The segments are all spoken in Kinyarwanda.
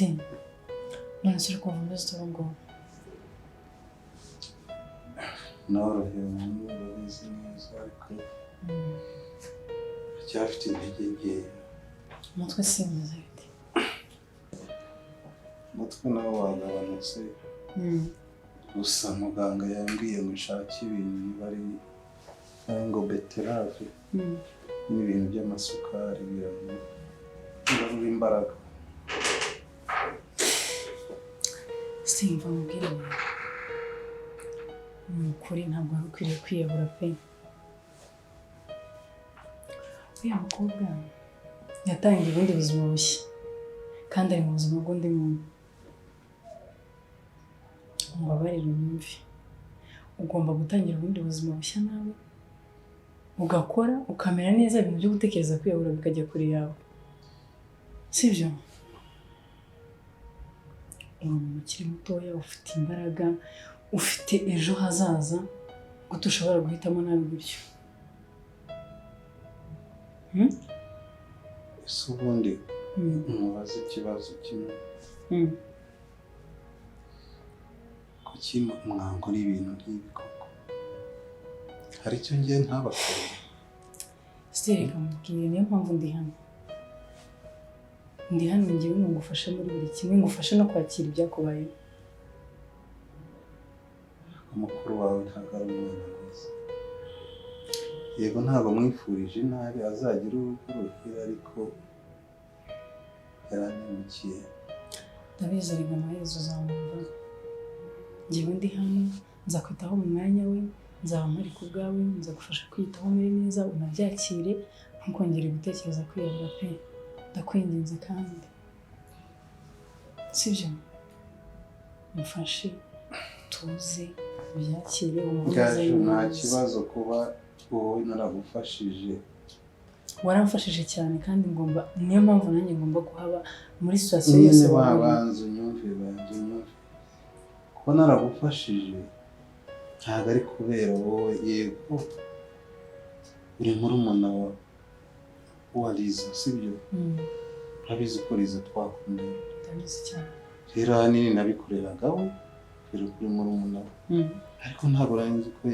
Stine, none se uri kumva umeze ubu ngubu? Norohewe umuntu urabizi neza ariko aracyafite intege nkeya. Umutwe si umeze bite? Umutwe nawo wagabanutse. Gusa muganga yambwiye ngo nshake ibintu biba ari ngo beterave n'ibintu by'amasukari bigarura imbaraga. Simva mubwire ni ukuri ntabwo wari ukwiriye kwiyahura pe. Uriya mukobwa yatangiye ubundi buzima bushya kandi ari mu buzima bw'undi muntu. Umbabarire unyumve, ugomba gutangira ubundi buzima bushya nawe ugakora ukamera neza, ibintu byo gutekereza kwiyahura bikajya kure yawe, sibyo? Umuntu ukiri mutoya ufite imbaraga, ufite ejo hazaza, guta ushobora guhitamo nabi gutyo. Ese ubundi mubaze ikibazo kimwe. Kuki mwangora ibintu nk'ibi koko? Hari icyo ngiye ntabakoreye? Reka mubwire, niyo mpamvu ndi hano. Ndi hano ngewe ngo ngufashe muri buri kimwe, ngufashe no kwakira ibyakubayeho. Umukuru wawe ntabwo ari umwana mwiza. Yego ntabwo mwifurije nabi azagira urugo ruhira, ariko yaranyemukiye. Ndabizi rega amaherezo uzamwumva. Ngewe ndi hano nzakwitaho mu mwanya we, nzaba mpari ku bwawe, nzagufasha kwiyitaho umere neza, unabyakire ntukongere gutekereza kwiyahura pe. Ndakwinginze kandi, sibyo? Mufashe tuze ubyakire umuze. Nta kibazo kuba wowe naragufashije. Waramfashije cyane kandi ngomba, niyo mpamvu nanjye ngomba kuhaba muri situation yose. Wabanza unyumve, kuba naragufashije ntabwo ari kubera wowe. Yego uri murumuna wa Liza, sibyo? Urabizi ko Liza twakundanye. Ndabizi cyane. Rero ahanini nabikoreraga we, rero kuri murumuna we. Ariko ntabwo nzi ko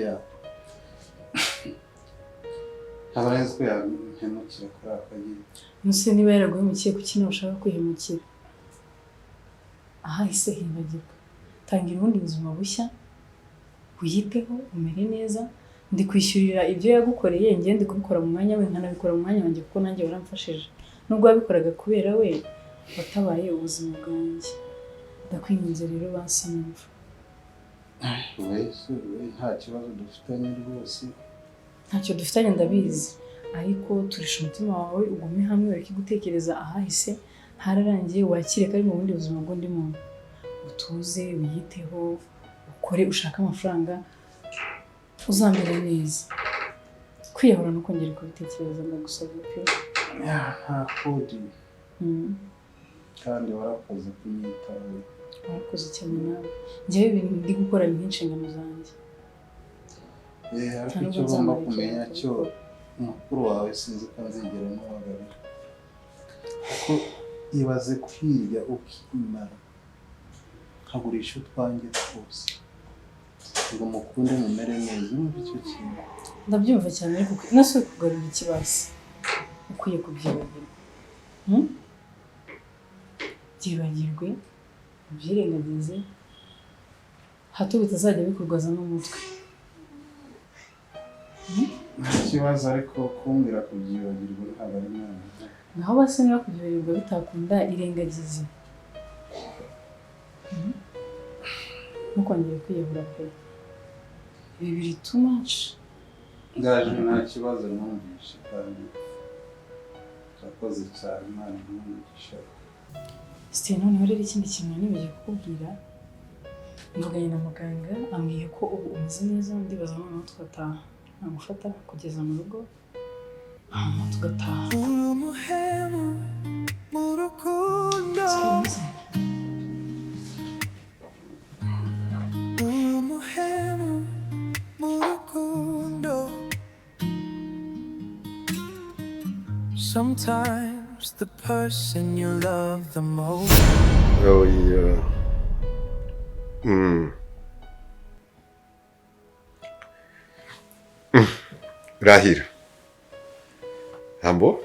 yampemukira kuri akagiye. Muse niba yaraguhemukiye, kuki nawe ushaka kwihemukira? Ahahise hibagirwa. Tangira ubundi buzima bushya, wiyiteho, umere neza. Ndi kwishyurira ibyo yagukoreye, njye ndi kubikora mu mwanya we, nkanabikora mu mwanya wanjye kuko nanjye waramfashije. Nubwo wabikoraga kubera we, watabaye ubuzima bwanjye. Ndakwinginze rero basamva. Wese nta kibazo dufitanye rwose. Ntacyo dufitanye ndabizi, ariko turisha umutima wawe, ugume hamwe, ureke gutekereza ahahise. Hararangiye, wakire ko ari mu bundi buzima bw'undi muntu. Utuze, wiyiteho, ukore, ushaka amafaranga, uzamera neza. Kwiyahura no kongera kubitekereza ndagusabye pe. Nta kodi. Kandi warakoze kunyitaho. Warakoze cyane nawe. Njyewe ibintu ndi gukora ni nk'inshingano zanjye. Ariko icyo ugomba kumenya cyo umukuru wawe sinzi ko nzigera n'uwagarira. Kuko ibaze kwiga ukimara nkagurisha utwanjye twose ngo mukunde mumere neza, numva icyo kintu. Ndabyumva cyane, ariko nase kugarura ikibazo ukwiye kubyibagirwa. Byibagirwe, ubyirengagize, hato bitazajya bikurwaza n'umutwe. Nta kibazo, ariko kumbwira kubyibagirwa ntabwo ari mwana. Naho base niba kubyibagirwa bitakunda, irengagize. Ntukongere kwiyahura pe. Ibi biri too much. Ngaje nta kibazo numvishe kandi urakoze cyane, Imana imumugisha. Stine, noneho rero ikindi kintu nibagiye kukubwira, mvuganye na muganga ambwiye ko ubu umeze neza, ndibaza noneho tugataha. Nagufata kugeza mu rugo hanyuma tugataha. Sometimes the person you love the most Oh yeah. Rahira. Hambo?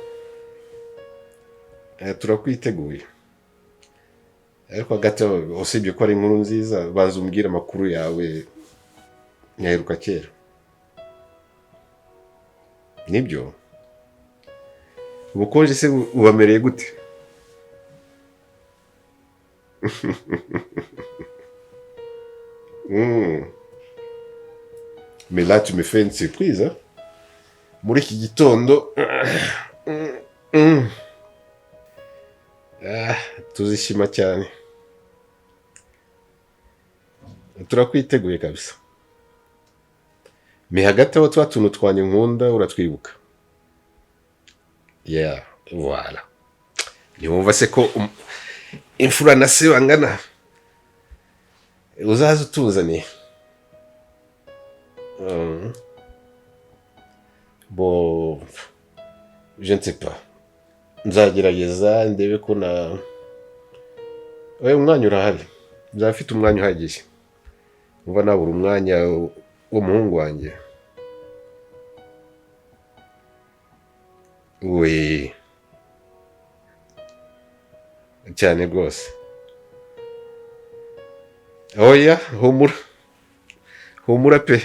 Turakwiteguye. Ariko hagati usibye ko ari inkuru nziza banza umbwire amakuru yawe nyaheruka kera. Nibyo? Ubukonje se ubamereye gute? Mais là tu me fais une surprise, hein? Muri iki gitondo tuzishima cyane. Turakwiteguye kabisa. Mais hagati aho twa tuntu twanye nkunda uratwibuka. Yeah, voilà. Niwumva se ko imfura na se bangana. Uzaza utuzaniye. Bon, je ne sais pas. Nzagerageza ndebe ko na umwanya urahari. Nzafite umwanya uhagije. Umva nabura umwanya w'umuhungu wanjye. Oui. Cyane rwose. Oya, humura pe.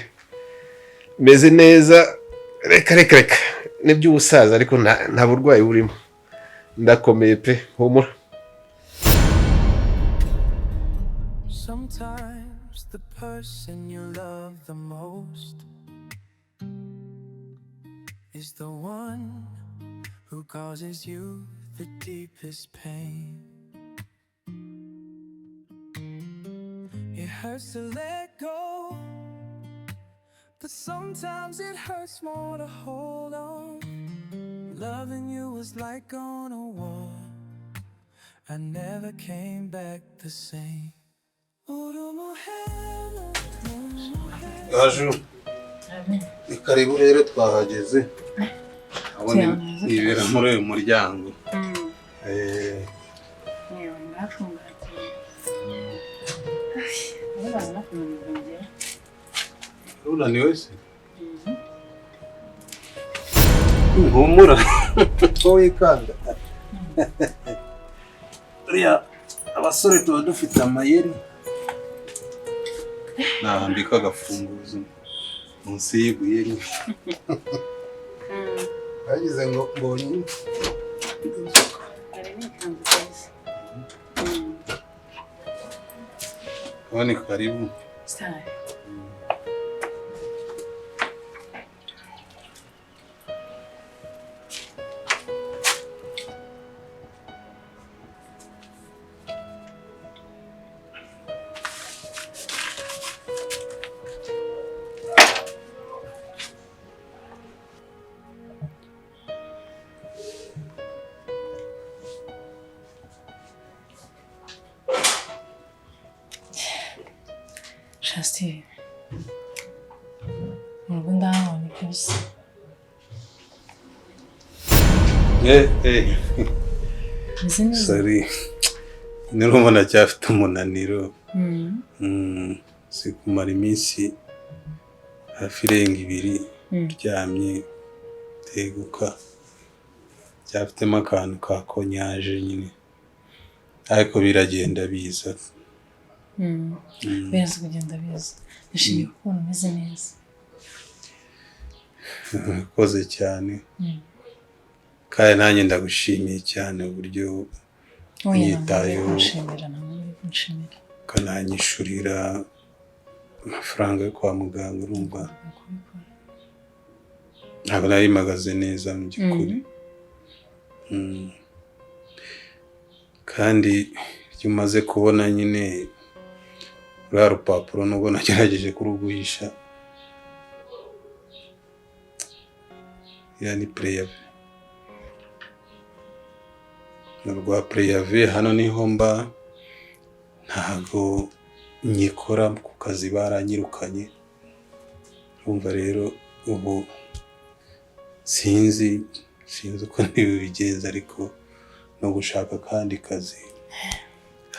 Meze neza. Reka. N'iby'ubusaza ariko nta burwayi burimo. Ndakomeye pe, humura. Sometimes the person you love the most is the one who causes you the deepest pain. It hurts to let go, but sometimes it hurts more to hold on. Loving you was like on a wall. I never came back the same. Gaju, ni karibu rero twahageze. Abone ibera muri uyu muryango. Unaniwe se? Humura. Wikanda. Uriya abasore tuba dufite amayeri. Nahambika agafunguzo munsi y'ibuye ni. Bagize ngo mbonye. Kwani karibu. Sawa. Steve, murugo ndahabonye kabisa. Sorry. Nirumva cyafite umunaniro. Sikumara iminsi hafi irenga 2 ryamye teguka. Cyafitemo akantu ka konyaje nyine. Ariko biragenda biza. Biraza kugenda biza. Nishimiye kubona umeze neza. Koze cyane. Kandi nanjye ndagushimiye cyane uburyo yitayeho. Kananyishurira amafaranga yo kwa muganga urumva. Ntabwo nari magaze neza mu by'ukuri. Kandi iyo umaze kubona nyine rwa rupapuro nubwo nagerageje kuruguhisha. Yani preyave. Rwa preyave hano niho mba ntago nyikora ku kazi baranyirukanye. Urumva rero ubu sinzi uko ntibigenza ariko no gushaka kandi kazi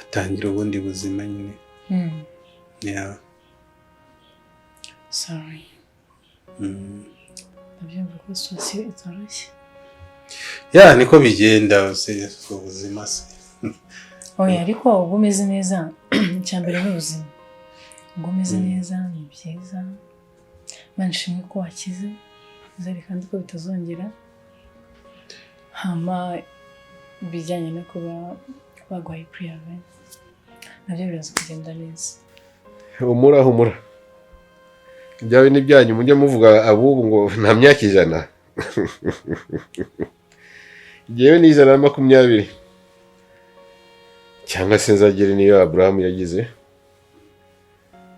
ngatangira ubundi buzima nyine. Yeah. Sorry. Ndabyumva ko situation itoroshye. Yeah, niko bigenda ubuzima se. Oya ariko ubwo umeze neza cyambere n'ubuzima. Ubwo umeze neza ni byiza. Manshimwe ko wakize. Zari kandi ko bitazongera. Hama bijyanye no kuba bagwaye priave. Nabyo biraza kugenda neza. Humura. Ibyawe n'ibyanyu mujye muvuga abubu ngo nta myaka 100. Jewe ni 120. Cyangwa se nzagire niyo Abraham yagize.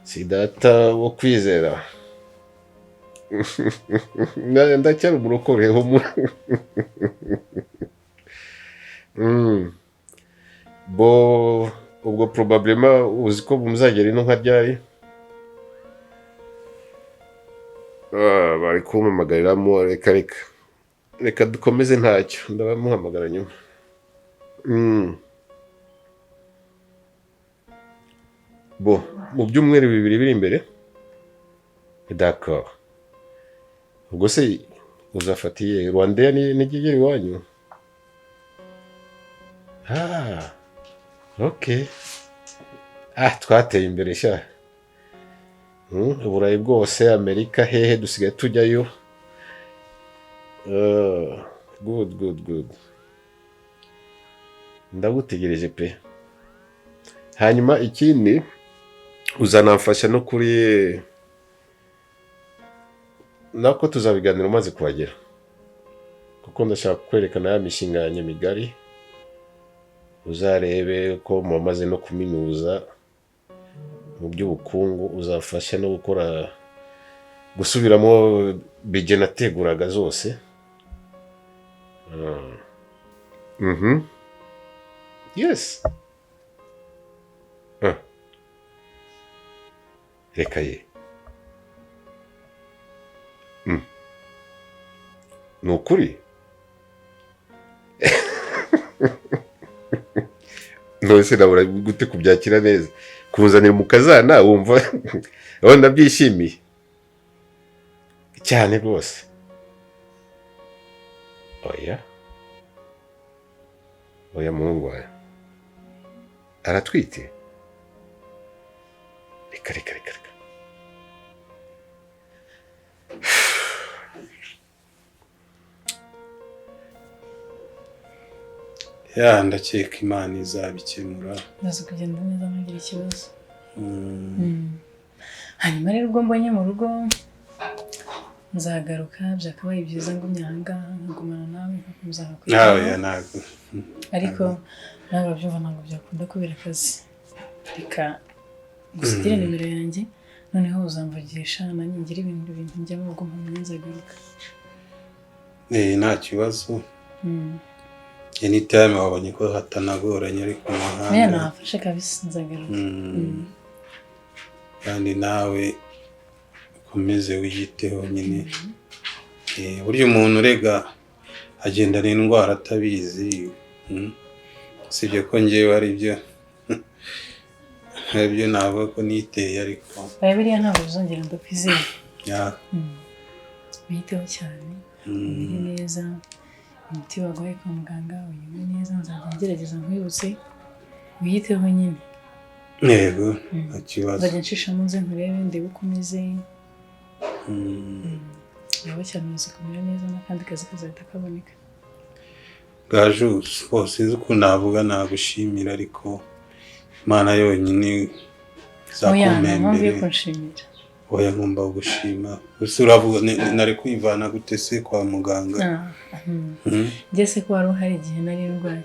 Si data wo kwizera. Ndacyari umurokore humura. Bo ubwo probablement uzi ko muzagera ino nka ryari. Bari kumpamagariramo reka dukomeze ntacyo ndabamuhamagara nyuma. Bo mu byumweru 2 biri imbere. D'accord. Ubwo se uzafatiye Rwanda n'igigeri wanyu? Okay. Twateye imbere sha. Uburayi bwose Amerika hehe dusigaye tujyayo. Good. Ndagutegereje pe. Hanyuma ikindi uzanamfasha no kuri nako tuzabiganira umaze kuhagera. Kuko ndashaka kwerekana ya mishinga ya Nyamigari. Uzarebe ko mumaze no kuminuza mu by'ubukungu, uzafasha no gukora gusubiramo bije nateguraga zose. Yes. Reka ye. Nukuri. Nose nabura gute kubyakira neza. Kuzanira umukazana wumva aho ndabyishimiye cyane rwose. Oya Mungu wawe aratwite. Reka. Ya ndakeka Imana izabikemura. Ndaza kugenda neza ntagira ikibazo. Hanyuma rero ubwo mbonye mu rugo nzagaruka byakabaye byiza ngo myanga nkagumana nawe nkakomeza kwitwa. Ntabwo. Ariko nawe byumva ntabwo byakunda kubera akazi. Reka gusigire nimero yanjye noneho uzamvugisha nanjye ngira ibintu njyamo ubwo mpamye nzagaruka. Nta kibazo. Anytime wabonye ko hatanagoranye ari ku muhanda. Nafashe kabisa nzagaruka. Kandi nawe ukomeze wiyiteho nyine. Buryo umuntu urega agenda n'indwara atabizi. Sibyo ko ngewe ari byo navuga ko niteye ariko. Biriya ntabwo bizongera ndakwizeye. Wiyiteho cyane. Ubire neza. Umuti wagoye kwa muganga uyiwe neza nzajya ngerageza nkwibutse wiyiteho nyine. Yego akibazo. Nzajya nshishamo nze nkurebe ndebe uko umeze. Yawe cyane uzi kumera neza n'akandi kazi kazahita kaboneka. Gaju sinzi uko navuga nagushimira ariko Imana yonyine izakumpembere. Oya ngomba gushima. Gusa uravuga nari kwivana gute se kwa muganga? Ngese ko wari uhari igihe nari ndwaye.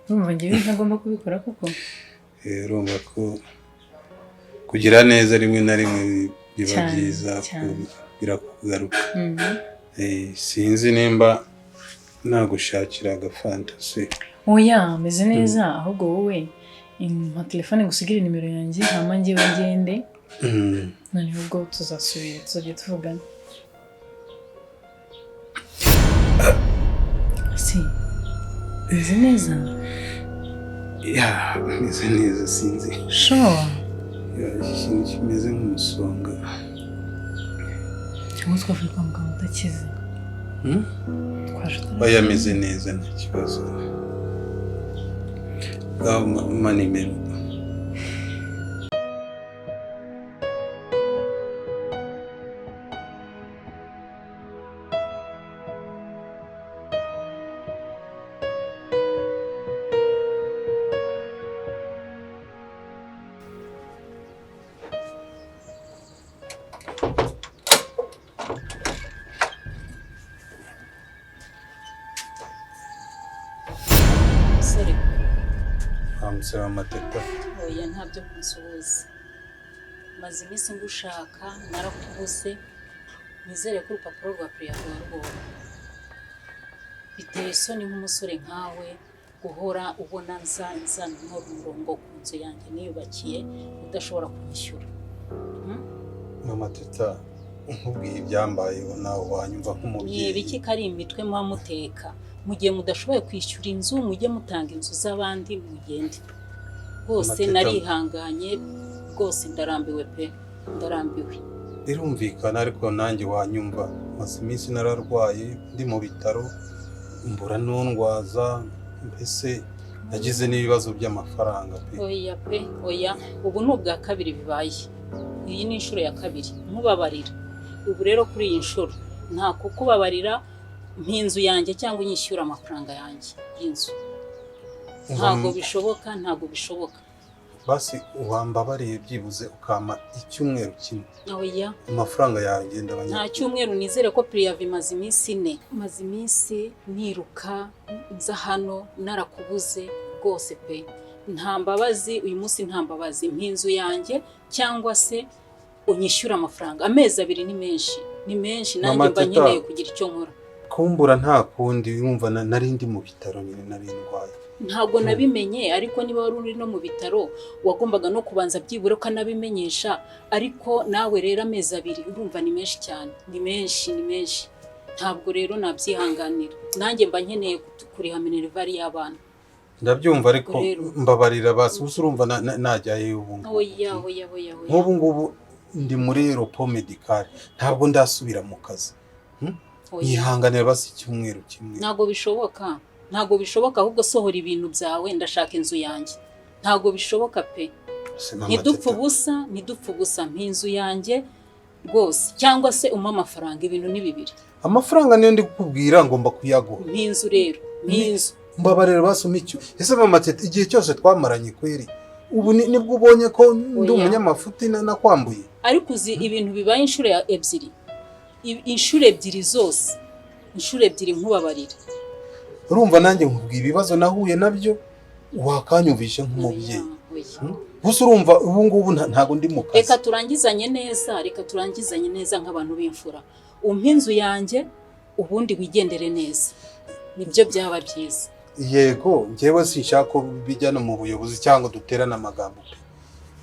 Urumva ngiye ntagomba kubikora kuko urumva ko kugira neza rimwe na rimwe biba byiza birakugaruka. Sinzi nimba nagushakira agafantasi. Oya meze neza ahubwo wowe impa telefone gusigira nimero yanjye hama ngiye ngende. Noneho ubwo tuzasubira tuzajya tuvugana. Si meze neza. Ya, meze neza sinzi. Sure. Ikintu kimeze nk'umusonga. Cyangwa twavuye kwa muganga udakize. Twaje Oya ameze neza nta kibazo. Ma nimero. Sorry. Amusaba amateka. Oya ntabyo kunsuhuza. Maze iminsi ngushaka narakubuze. Nizere ko urupapuro rwa priya rwabo. Biteye isoni nk'umusore nkawe guhora ubona nza n'umurongo ku nzu yanjye niyubakiye udashobora kunyishyura. Mama Teta nkubwiye ibyambayeho nawe wanyumva nk'umubyeyi. Ni ibiki kari imitwe muba muteka? Mu gihe mudashoboye kwishyura inzu mujye mutanga inzu z'abandi mugende. Bose narihanganye rwose ndarambiwe pe ndarambiwe. Birumvikana ariko nanjye wanyumva maze iminsi nararwaye ndi mu bitaro mbura nundwaza mbese nagize n'ibibazo by'amafaranga pe. Oya ubu ni ubwa kabiri bibaye. Iyi ni inshuro ya kabiri nkubabarira. Ubu rero kuri iyi nshuro nta kukubabarira mpinzu yanjye cyangwa unyishyura amafaranga yanjye y'inzu. Ntabwo bishoboka. Basi wambabariye byibuze ukama icyumweru kimwe. Oya. Amafaranga yagenda abanya. Nta cyumweru nizere ko priya vimaze iminsi 4. Maze iminsi niruka nza hano narakubuze rwose pe. Nta mbabazi uyu munsi nta mbabazi mpinzu yanjye cyangwa se unyishyura amafaranga. Amezi 2 ni menshi nanjye mba nkeneye kugira icyo nkora. Kumbura nta kundi urumva nari ndi mu bitaro nyine nari ndwaye. Ntabwo nabimenye ariko niba wari uri no mu bitaro wagombaga no kubanza byibura ukanabimenyesha ariko nawe rero amezi 2 urumva ni menshi cyane ni menshi ntabwo rero nabyihanganira nanjye mba nkeneye kuriha minervari y'abana. Ndabyumva ariko mbabarira basi urumva najyaye ubu. Oya. Nk'ubu ngubu ndi muri Europe Medical ntabwo ndasubira mu kazi. Yihanganira basi icyumweru kimwe. Ntabwo bishoboka ahubwo sohora ibintu byawe ndashaka inzu yanjye. Ntabwo bishoboka pe. Ntidupfa ubusa mpinzu yanjye rwose cyangwa se umpa amafaranga ibintu ni bibiri. Amafaranga niyo ndi kukubwira ngomba kuyaguha. Mpinzu rero mbabarira basoma icyo. Ese Mama Teta igihe cyose twamaranye kweri ubu nibwo ubonye ko ndi umunyamafuti nakwambuye. Ariko uzi ibintu bibaye inshuro ya ebyiri. Inshuro ebyiri zose. Inshuro ebyiri nkubabarira. Urumva nanjye nkubwiye ibibazo nahuye nabyo wakanyumvishe nk'umubyeyi. Gusa urumva ubu ngubu ntago ndi mu kazi. Reka turangizanye neza nk'abantu b'imfura. Umpinzu yanjye ubundi wigendere neza. Nibyo byaba byiza. Yego ngewe sinshaka ko bijyana mu buyobozi cyangwa duterana amagambo.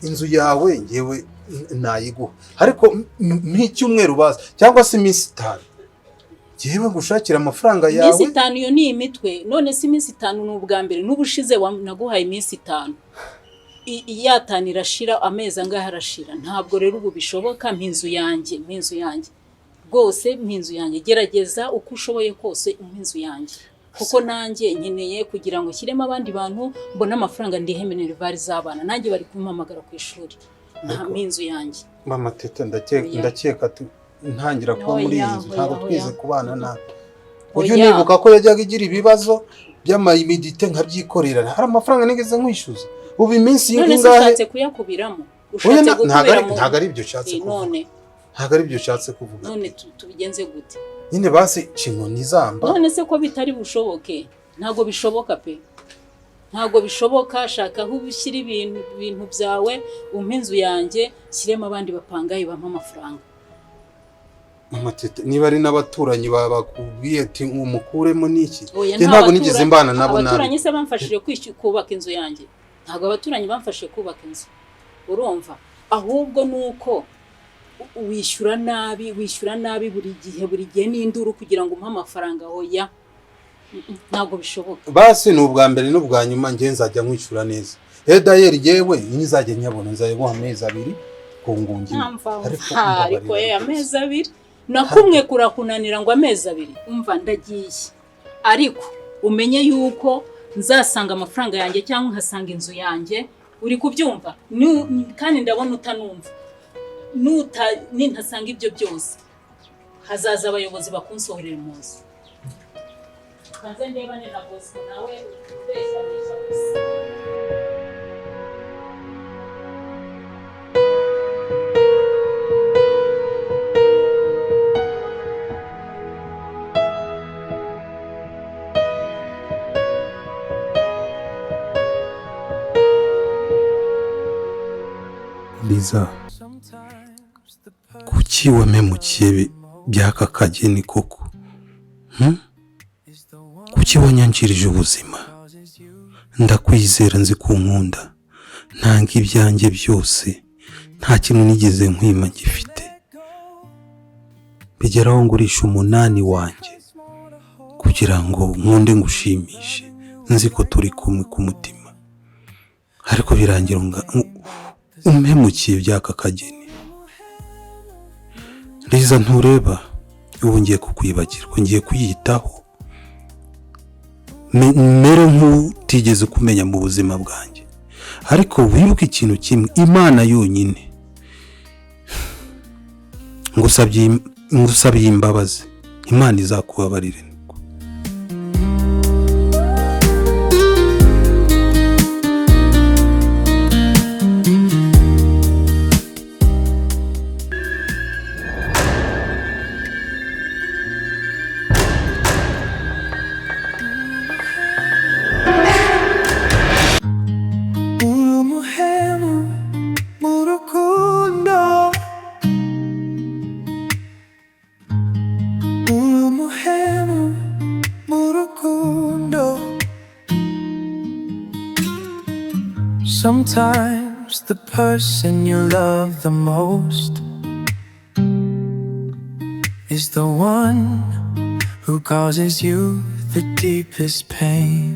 Inzu yawe ngewe nayiguha ariko nk'icyumweru baza cyangwa se iminsi 5. Ngewe gushakira amafaranga yawe. Iminsi 5 yo ni imitwe none si iminsi 5 n'ubwa mbere n'ubushize naguhaye iminsi 5. Iyatana irashira amezi angahe arashira ntabwo rero ubu bishoboka mpinzu yanjye rwose mpinzu yanjye gerageza uko ushoboye kose impinzu yanjye kuko nanjye nkeneye kugira ngo kiremo abandi bantu mbona amafaranga ndihe minervari z'abana nanjye bari kumpamagara ku ishuri nta mpinzu yanjye. Mama Teta ndakeka ntangira kuba muri iyi nzu ntabwo twize kubana nawe. Ujye nibuka ko yajyaga igira ibibazo by'amayimidite nkabyikorera hari amafaranga nigeze nkwishyuza ubu iminsi y'ingahe none ushatse kuyakubiramo ushatse gukubiramo ntago ari ibyo ushatse kuvuga ntago ari ibyo ushatse kuvuga none tubigenze gute nyine basi kingo nizamba none se ko bitari bushoboke ntago bishoboka pe ntago bishoboka shaka aho ubishyira ibintu byawe umpinzu yanjye kirema abandi bapangaye bampa amafaranga. Mama Teta niba ari n'abaturanyi bakubwiye ati umukuremo niki ntabwo nigeze mbana nabo nabi. Abaturanyi se bamfashije kubaka inzu yanjye ntabwo abaturanyi bamfashije kubaka inzu urumva ahubwo nuko wishyura nabi buri gihe n'induru kugira ngo umpe amafaranga hoya ntabwo bishoboka. basi ni ubwa mbere n'ubwa nyuma njye nzajya nkwishyura neza. Dayeri yewe nizajya nyabona nzayiguha amezi 2 ku ngungi. Ariko amezi 2 nakumwe kurakunanira ngo amezi 2 umva ndagiye, ariko umenye yuko nzasanga amafaranga yanjye cyangwa nkasanga inzu yanjye, uri kubyumva? Kandi ndabona utanumva, nintasanga ibyo byose hazaza abayobozi bakunsohorera muzi. Kanze ndebane na boss nawe ubeshanisha gusa. Liza, kuki wamemukiye byaka kageni koko? Kuki wanyanjirije ubuzima? Ndakwizera nzi kunkunda, ntanga ibyanjye byose, nta kintu nigeze nkwima gifite. Bigeraho ngurisha 8 wanjye kugira ngo nkunde ngushimishe, nzi ko turi kumwe ku mutima, ariko birangira umpemukiye byaka kageni. Liza, ntureba ubu ngiye kukwibagirwa, ngiye kuyitaho mere nk'utigeze kumenya mu buzima bwanjye, ariko wibuke ikintu kimwe, Imana yonyine ngusabye imbabazi, Imana izakubabarira. Sometimes the person you love the most is the one who causes you the deepest pain.